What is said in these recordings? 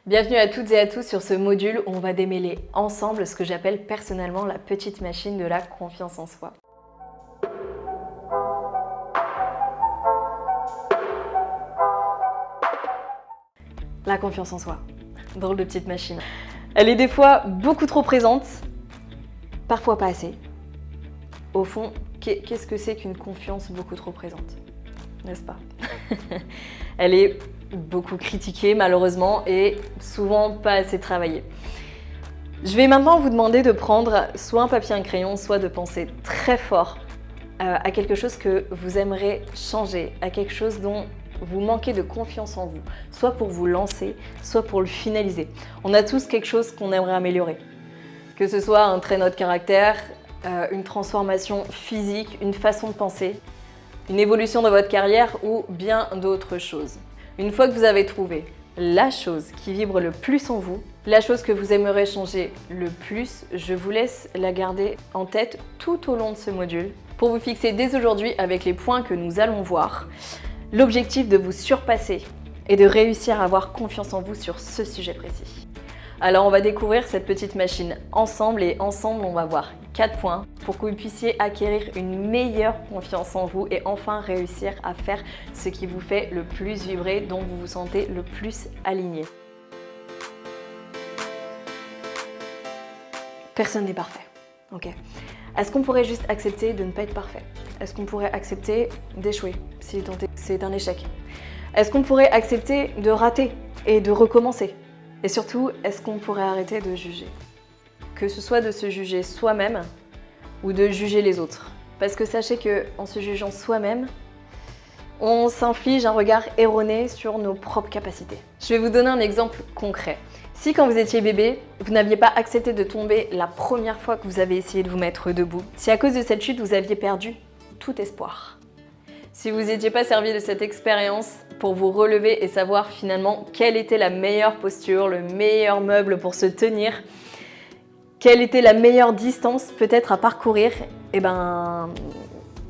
Bienvenue à toutes et à tous sur ce module où on va démêler ensemble ce que j'appelle personnellement la petite machine de la confiance en soi. La confiance en soi, drôle de petite machine. Elle est des fois beaucoup trop présente, parfois pas assez. Au fond, qu'est-ce que c'est qu'une confiance beaucoup trop présente, n'est-ce pas? Elle est beaucoup critiquée malheureusement et souvent pas assez travaillée. Je vais maintenant vous demander de prendre soit un papier et un crayon, soit de penser très fort à quelque chose que vous aimeriez changer, à quelque chose dont vous manquez de confiance en vous, soit pour vous lancer, soit pour le finaliser. On a tous quelque chose qu'on aimerait améliorer, que ce soit un trait de notre caractère, une transformation physique, une façon de penser, une évolution dans votre carrière ou bien d'autres choses. Une fois que vous avez trouvé la chose qui vibre le plus en vous, la chose que vous aimeriez changer le plus, je vous laisse la garder en tête tout au long de ce module pour vous fixer dès aujourd'hui avec les points que nous allons voir, l'objectif de vous surpasser et de réussir à avoir confiance en vous sur ce sujet précis. Alors on va découvrir cette petite machine ensemble et ensemble on va voir 4 points pour que vous puissiez acquérir une meilleure confiance en vous et enfin réussir à faire ce qui vous fait le plus vibrer, dont vous vous sentez le plus aligné. Personne n'est parfait, ok? Est-ce qu'on pourrait juste accepter de ne pas être parfait? Est-ce qu'on pourrait accepter d'échouer si c'est un échec? Est-ce qu'on pourrait accepter de rater et de recommencer? Et surtout, est-ce qu'on pourrait arrêter de juger? Que ce soit de se juger soi-même ou de juger les autres. Parce que sachez qu'en se jugeant soi-même, on s'inflige un regard erroné sur nos propres capacités. Je vais vous donner un exemple concret. Si quand vous étiez bébé, vous n'aviez pas accepté de tomber la première fois que vous avez essayé de vous mettre debout, si à cause de cette chute, vous aviez perdu tout espoir. Si vous n'étiez pas servi de cette expérience pour vous relever et savoir finalement quelle était la meilleure posture, le meilleur meuble pour se tenir, quelle était la meilleure distance peut-être à parcourir, eh ben,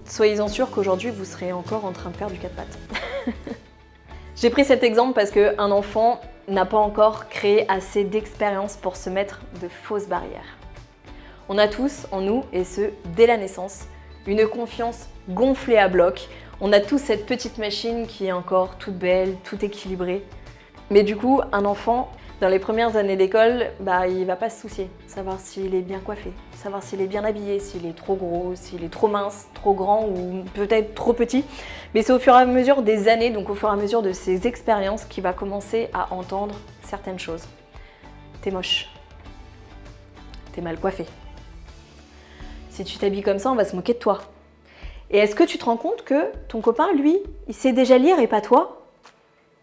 soyez-en sûrs qu'aujourd'hui vous serez encore en train de faire du 4 pattes. J'ai pris cet exemple parce qu'un enfant n'a pas encore créé assez d'expérience pour se mettre de fausses barrières. On a tous en nous, et ce dès la naissance, une confiance gonflée à bloc. On a tous cette petite machine qui est encore toute belle, toute équilibrée. Mais du coup, un enfant, dans les premières années d'école, il va pas se soucier. Savoir s'il est bien coiffé, savoir s'il est bien habillé, s'il est trop gros, s'il est trop mince, trop grand ou peut-être trop petit. Mais c'est au fur et à mesure des années, donc au fur et à mesure de ses expériences, qu'il va commencer à entendre certaines choses. T'es moche. T'es mal coiffé. Si tu t'habilles comme ça, on va se moquer de toi. Et est-ce que tu te rends compte que ton copain, lui, il sait déjà lire et pas toi?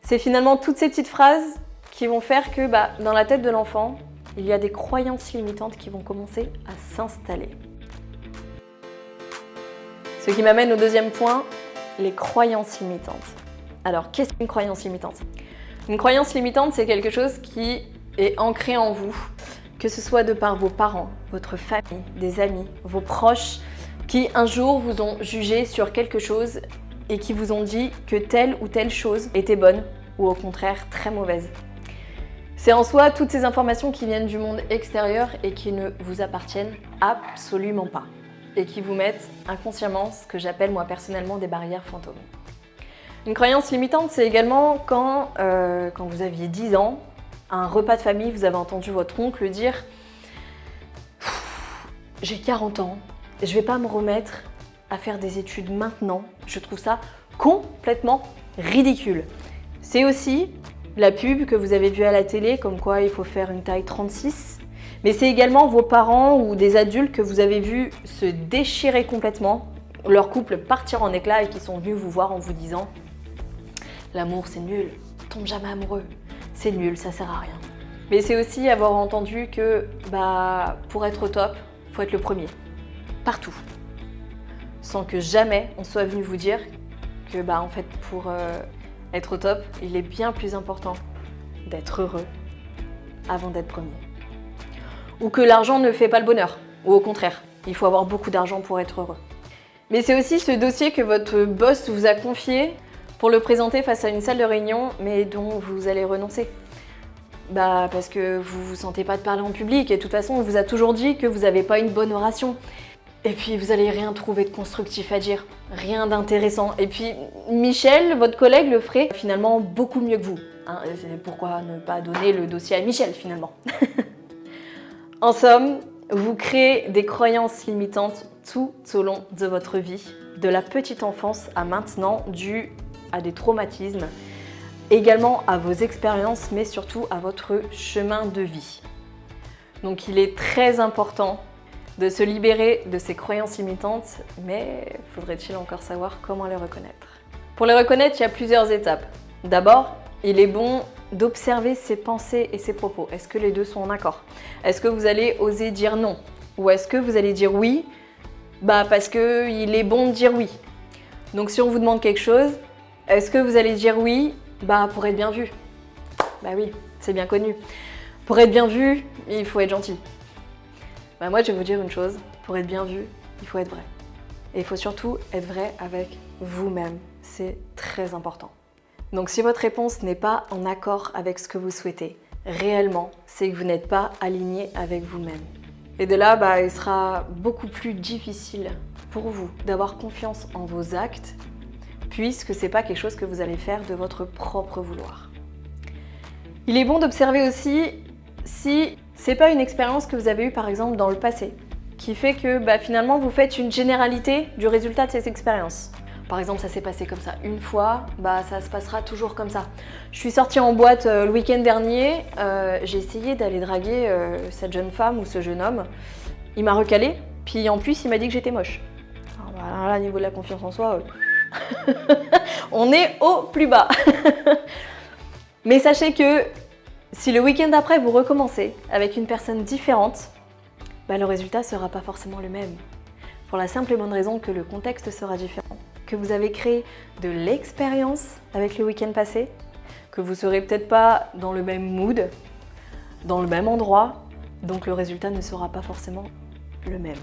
C'est finalement toutes ces petites phrases qui vont faire que dans la tête de l'enfant, il y a des croyances limitantes qui vont commencer à s'installer. Ce qui m'amène au deuxième point, les croyances limitantes. Alors, qu'est-ce qu'une croyance limitante? Une croyance limitante, c'est quelque chose qui est ancré en vous, que ce soit de par vos parents, votre famille, des amis, vos proches, qui un jour vous ont jugé sur quelque chose et qui vous ont dit que telle ou telle chose était bonne ou au contraire très mauvaise. C'est en soi toutes ces informations qui viennent du monde extérieur et qui ne vous appartiennent absolument pas et qui vous mettent inconsciemment ce que j'appelle moi personnellement des barrières fantômes. Une croyance limitante, c'est également quand vous aviez 10 ans, à un repas de famille, vous avez entendu votre oncle dire « J'ai 40 ans, je vais pas me remettre à faire des études maintenant, je trouve ça complètement ridicule. » C'est aussi la pub que vous avez vue à la télé, comme quoi il faut faire une taille 36. Mais c'est également vos parents ou des adultes que vous avez vus se déchirer complètement, leur couple partir en éclats et qui sont venus vous voir en vous disant « L'amour c'est nul, tombe jamais amoureux, c'est nul, ça sert à rien. » Mais c'est aussi avoir entendu que pour être au top, il faut être le premier. Partout, sans que jamais on soit venu vous dire que en fait pour être au top, il est bien plus important d'être heureux avant d'être premier. Ou que l'argent ne fait pas le bonheur, ou au contraire, il faut avoir beaucoup d'argent pour être heureux. Mais c'est aussi ce dossier que votre boss vous a confié pour le présenter face à une salle de réunion, mais dont vous allez renoncer. Parce que vous vous sentez pas de parler en public et de toute façon on vous a toujours dit que vous n'avez pas une bonne oration. Et puis vous allez rien trouver de constructif à dire, rien d'intéressant. Et puis Michel, votre collègue, le ferait finalement beaucoup mieux que vous. Hein, pourquoi ne pas donner le dossier à Michel finalement? En somme, vous créez des croyances limitantes tout au long de votre vie, de la petite enfance à maintenant, dû à des traumatismes, également à vos expériences, mais surtout à votre chemin de vie. Donc il est très important de se libérer de ces croyances limitantes, mais faudrait-il encore savoir comment les reconnaître? Pour les reconnaître, il y a plusieurs étapes. D'abord, il est bon d'observer ses pensées et ses propos. Est-ce que les deux sont en accord? Est-ce que vous allez oser dire non? Ou est-ce que vous allez dire oui parce qu'il est bon de dire oui? Donc si on vous demande quelque chose, est-ce que vous allez dire oui pour être bien vu? Bah oui, c'est bien connu. Pour être bien vu, il faut être gentil. Moi, je vais vous dire une chose, pour être bien vu, il faut être vrai. Et il faut surtout être vrai avec vous-même. C'est très important. Donc si votre réponse n'est pas en accord avec ce que vous souhaitez, réellement, c'est que vous n'êtes pas aligné avec vous-même. Et de là, il sera beaucoup plus difficile pour vous d'avoir confiance en vos actes, puisque ce n'est pas quelque chose que vous allez faire de votre propre vouloir. Il est bon d'observer aussi si c'est pas une expérience que vous avez eue par exemple dans le passé, qui fait que finalement vous faites une généralité du résultat de ces expériences. Par exemple, ça s'est passé comme ça une fois, ça se passera toujours comme ça. Je suis sortie en boîte le week-end dernier, j'ai essayé d'aller draguer cette jeune femme ou ce jeune homme. Il m'a recalé, puis en plus il m'a dit que j'étais moche. Alors là, au niveau de la confiance en soi, on est au plus bas. Mais sachez que si le week-end d'après vous recommencez avec une personne différente, le résultat ne sera pas forcément le même. Pour la simple et bonne raison que le contexte sera différent, que vous avez créé de l'expérience avec le week-end passé, que vous ne serez peut-être pas dans le même mood, dans le même endroit, donc le résultat ne sera pas forcément le même.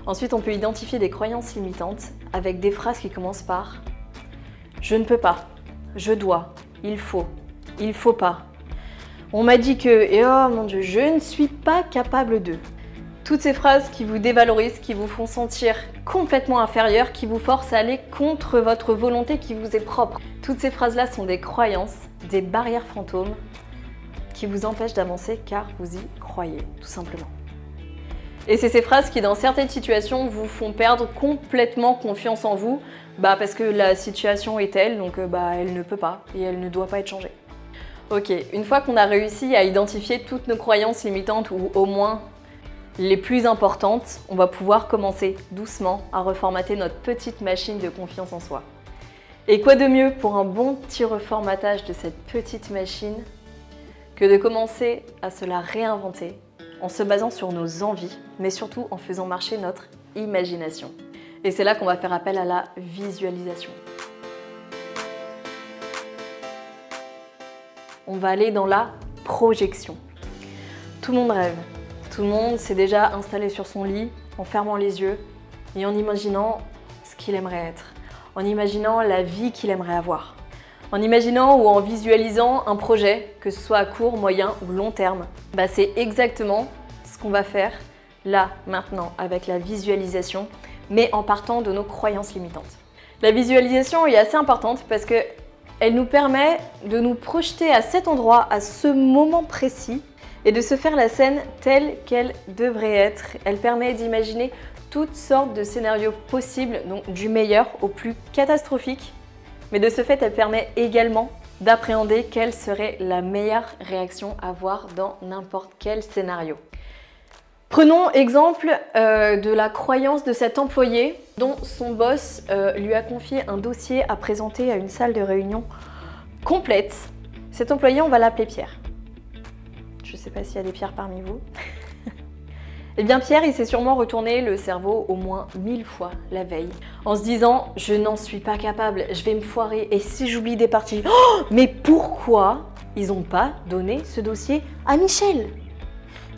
Ensuite, on peut identifier des croyances limitantes avec des phrases qui commencent par « je ne peux pas »,« je dois »,« il faut pas ». On m'a dit que, et oh mon Dieu, je ne suis pas capable de. Toutes ces phrases qui vous dévalorisent, qui vous font sentir complètement inférieur, qui vous forcent à aller contre votre volonté qui vous est propre. Toutes ces phrases-là sont des croyances, des barrières fantômes qui vous empêchent d'avancer car vous y croyez, tout simplement. Et c'est ces phrases qui, dans certaines situations, vous font perdre complètement confiance en vous, parce que la situation est telle, donc elle ne peut pas et elle ne doit pas être changée. Ok, une fois qu'on a réussi à identifier toutes nos croyances limitantes ou au moins les plus importantes, on va pouvoir commencer doucement à reformater notre petite machine de confiance en soi. Et quoi de mieux pour un bon petit reformatage de cette petite machine que de commencer à se la réinventer en se basant sur nos envies, mais surtout en faisant marcher notre imagination. Et c'est là qu'on va faire appel à la visualisation. On va aller dans la projection. Tout le monde rêve. Tout le monde s'est déjà installé sur son lit en fermant les yeux et en imaginant ce qu'il aimerait être, en imaginant la vie qu'il aimerait avoir, en imaginant ou en visualisant un projet, que ce soit à court, moyen ou long terme. C'est exactement ce qu'on va faire là, maintenant, avec la visualisation, mais en partant de nos croyances limitantes. La visualisation est assez importante parce qu'elle nous permet de nous projeter à cet endroit, à ce moment précis, et de se faire la scène telle qu'elle devrait être. Elle permet d'imaginer toutes sortes de scénarios possibles, donc du meilleur au plus catastrophique. Mais de ce fait, elle permet également d'appréhender quelle serait la meilleure réaction à avoir dans n'importe quel scénario. Prenons exemple de la croyance de cet employé dont son boss lui a confié un dossier à présenter à une salle de réunion complète. Cet employé, on va l'appeler Pierre. Je ne sais pas s'il y a des Pierres parmi vous. Eh bien Pierre, il s'est sûrement retourné le cerveau au moins 1000 fois la veille, en se disant « je n'en suis pas capable, je vais me foirer, et si j'oublie des parties mais pourquoi ils n'ont pas donné ce dossier à Michel?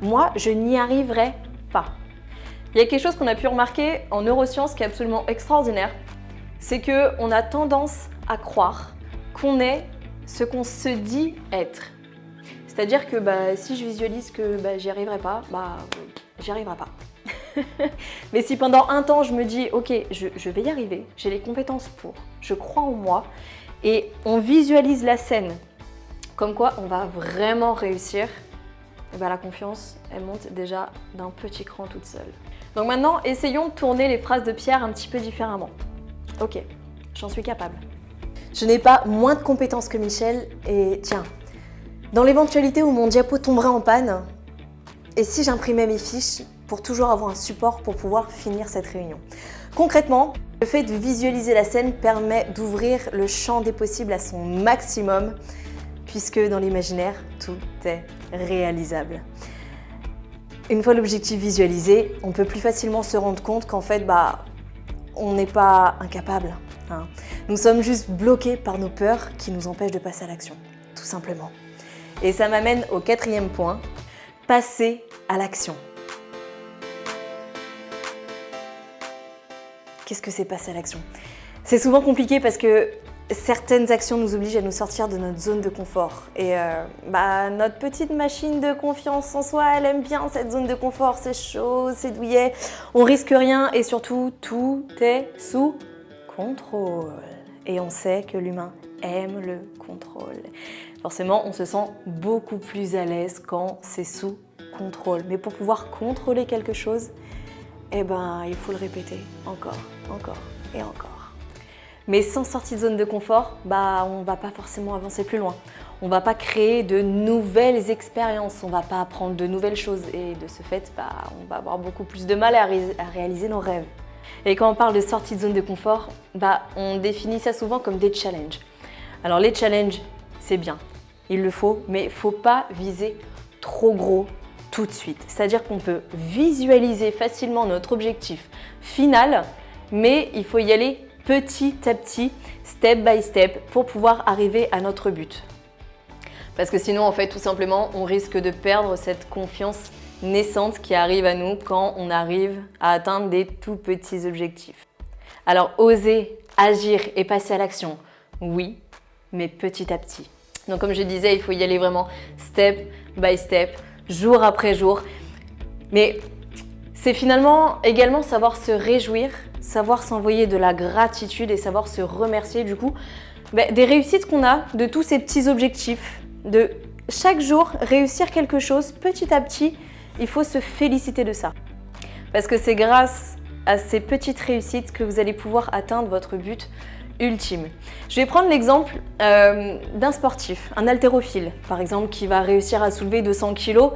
Moi, je n'y arriverai pas ». Il y a quelque chose qu'on a pu remarquer en neurosciences qui est absolument extraordinaire, c'est qu'on a tendance à croire qu'on est ce qu'on se dit être. C'est-à-dire que si je visualise que j'y arriverai pas, j'y arriverai pas. Mais si pendant un temps je me dis ok, je vais y arriver, j'ai les compétences pour, je crois en moi, et on visualise la scène comme quoi on va vraiment réussir, la confiance elle monte déjà d'un petit cran toute seule. Donc maintenant essayons de tourner les phrases de Pierre un petit peu différemment. Ok, j'en suis capable. Je n'ai pas moins de compétences que Michel et tiens, dans l'éventualité où mon diapo tomberait en panne, et si j'imprimais mes fiches pour toujours avoir un support pour pouvoir finir cette réunion. Concrètement, le fait de visualiser la scène permet d'ouvrir le champ des possibles à son maximum, puisque dans l'imaginaire, tout est réalisable. Une fois l'objectif visualisé, on peut plus facilement se rendre compte qu'en fait, on n'est pas incapable. Nous sommes juste bloqués par nos peurs qui nous empêchent de passer à l'action, tout simplement. Et ça m'amène au 4e point, passer à l'action. Qu'est-ce que c'est passer à l'action? C'est souvent compliqué parce que certaines actions nous obligent à nous sortir de notre zone de confort. Et notre petite machine de confiance en soi, elle aime bien cette zone de confort, c'est chaud, c'est douillet, on risque rien et surtout, tout est sous contrôle. Et on sait que l'humain aime le contrôle. Forcément, on se sent beaucoup plus à l'aise quand c'est sous contrôle. Mais pour pouvoir contrôler quelque chose, il faut le répéter encore et encore. Mais sans sortie de zone de confort, on ne va pas forcément avancer plus loin. On ne va pas créer de nouvelles expériences, on ne va pas apprendre de nouvelles choses. Et de ce fait, on va avoir beaucoup plus de mal à réaliser nos rêves. Et quand on parle de sortie de zone de confort, on définit ça souvent comme des challenges. Alors les challenges, c'est bien, il le faut, mais il ne faut pas viser trop gros tout de suite. C'est-à-dire qu'on peut visualiser facilement notre objectif final, mais il faut y aller petit à petit, step by step, pour pouvoir arriver à notre but. Parce que sinon, en fait, tout simplement, on risque de perdre cette confiance naissante qui arrive à nous quand on arrive à atteindre des tout petits objectifs. Alors, oser, agir et passer à l'action, oui, mais petit à petit. Donc comme je disais, il faut y aller vraiment step by step, jour après jour. Mais c'est finalement également savoir se réjouir, savoir s'envoyer de la gratitude et savoir se remercier du coup des réussites qu'on a, de tous ces petits objectifs, de chaque jour réussir quelque chose petit à petit. Il faut se féliciter de ça. Parce que c'est grâce à ces petites réussites que vous allez pouvoir atteindre votre but ultime. Je vais prendre l'exemple d'un sportif, un haltérophile par exemple, qui va réussir à soulever 200 kg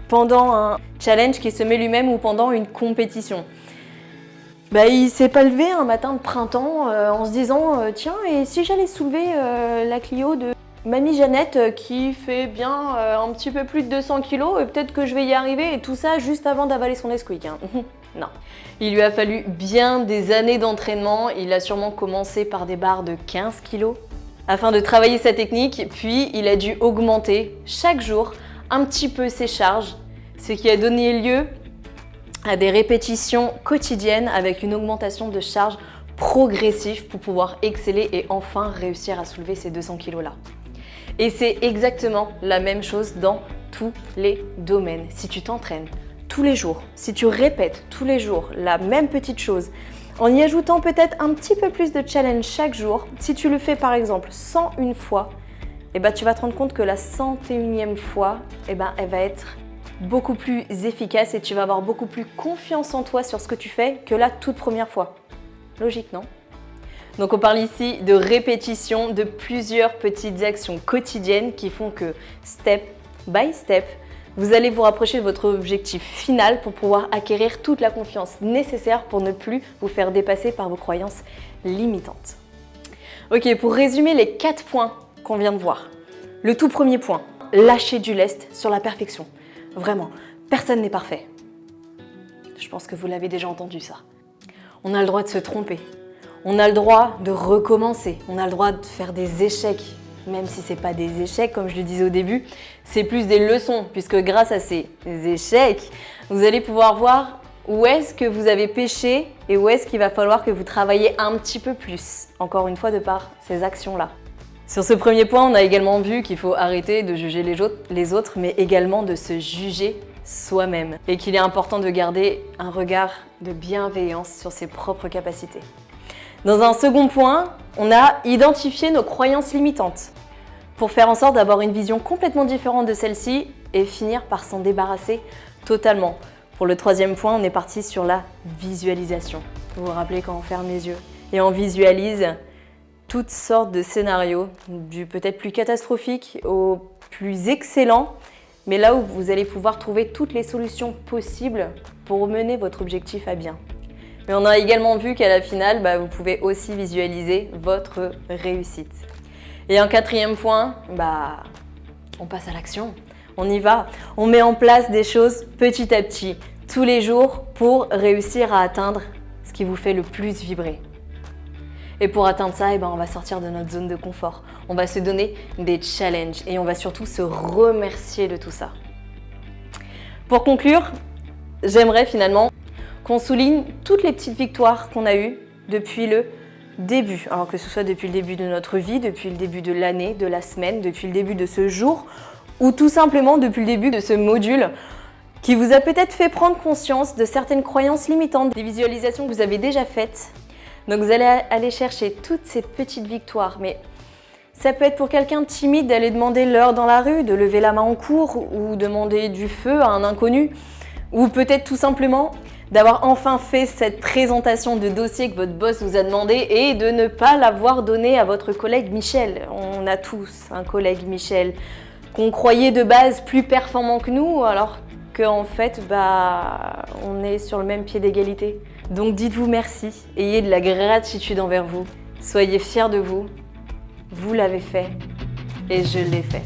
pendant un challenge qu'il se met lui-même ou pendant une compétition. Il s'est pas levé un matin de printemps en se disant tiens, et si j'allais soulever la Clio de Mamie Jeannette qui fait bien un petit peu plus de 200 kg et peut-être que je vais y arriver, et tout ça juste avant d'avaler son Nesquik. Non. Il lui a fallu bien des années d'entraînement. Il a sûrement commencé par des barres de 15 kg afin de travailler sa technique, puis il a dû augmenter chaque jour un petit peu ses charges, ce qui a donné lieu à des répétitions quotidiennes avec une augmentation de charge progressive pour pouvoir exceller et enfin réussir à soulever ces 200 kg là. Et c'est exactement la même chose dans tous les domaines. Si tu t'entraînes tous les jours, si tu répètes tous les jours la même petite chose, en y ajoutant peut-être un petit peu plus de challenge chaque jour, si tu le fais par exemple 101 fois, tu vas te rendre compte que la 101e fois, elle va être beaucoup plus efficace et tu vas avoir beaucoup plus confiance en toi sur ce que tu fais que la toute première fois. Logique, non ? Donc on parle ici de répétition de plusieurs petites actions quotidiennes qui font que step by step, vous allez vous rapprocher de votre objectif final pour pouvoir acquérir toute la confiance nécessaire pour ne plus vous faire dépasser par vos croyances limitantes. Ok, pour résumer les 4 points qu'on vient de voir. Le tout premier point, lâcher du lest sur la perfection. Vraiment, personne n'est parfait. Je pense que vous l'avez déjà entendu ça. On a le droit de se tromper. On a le droit de recommencer. On a le droit de faire des échecs. Même si ce n'est pas des échecs, comme je le disais au début, c'est plus des leçons, puisque grâce à ces échecs, vous allez pouvoir voir où est-ce que vous avez péché et où est-ce qu'il va falloir que vous travailliez un petit peu plus, encore une fois, de par ces actions-là. Sur ce premier point, on a également vu qu'il faut arrêter de juger les autres, mais également de se juger soi-même. Et qu'il est important de garder un regard de bienveillance sur ses propres capacités. Dans un second point, on a identifié nos croyances limitantes pour faire en sorte d'avoir une vision complètement différente de celle-ci et finir par s'en débarrasser totalement. Pour le troisième point, on est parti sur la visualisation. Vous vous rappelez quand on ferme les yeux et on visualise toutes sortes de scénarios, du peut-être plus catastrophique au plus excellent, mais là où vous allez pouvoir trouver toutes les solutions possibles pour mener votre objectif à bien. Mais on a également vu qu'à la finale, vous pouvez aussi visualiser votre réussite. Et un quatrième point, on passe à l'action. On y va. On met en place des choses petit à petit, tous les jours, pour réussir à atteindre ce qui vous fait le plus vibrer. Et pour atteindre ça, on va sortir de notre zone de confort. On va se donner des challenges et on va surtout se remercier de tout ça. Pour conclure, j'aimerais finalement qu'on souligne toutes les petites victoires qu'on a eues depuis le début. Alors que ce soit depuis le début de notre vie, depuis le début de l'année, de la semaine, depuis le début de ce jour, ou tout simplement depuis le début de ce module qui vous a peut-être fait prendre conscience de certaines croyances limitantes, des visualisations que vous avez déjà faites. Donc vous allez aller chercher toutes ces petites victoires, mais ça peut être pour quelqu'un de timide d'aller demander l'heure dans la rue, de lever la main en cours ou demander du feu à un inconnu, ou peut-être tout simplement d'avoir enfin fait cette présentation de dossier que votre boss vous a demandé et de ne pas l'avoir donné à votre collègue Michel. On a tous un collègue Michel qu'on croyait de base plus performant que nous, alors qu'en fait, on est sur le même pied d'égalité. Donc dites-vous merci, ayez de la gratitude envers vous, soyez fiers de vous, vous l'avez fait et je l'ai fait.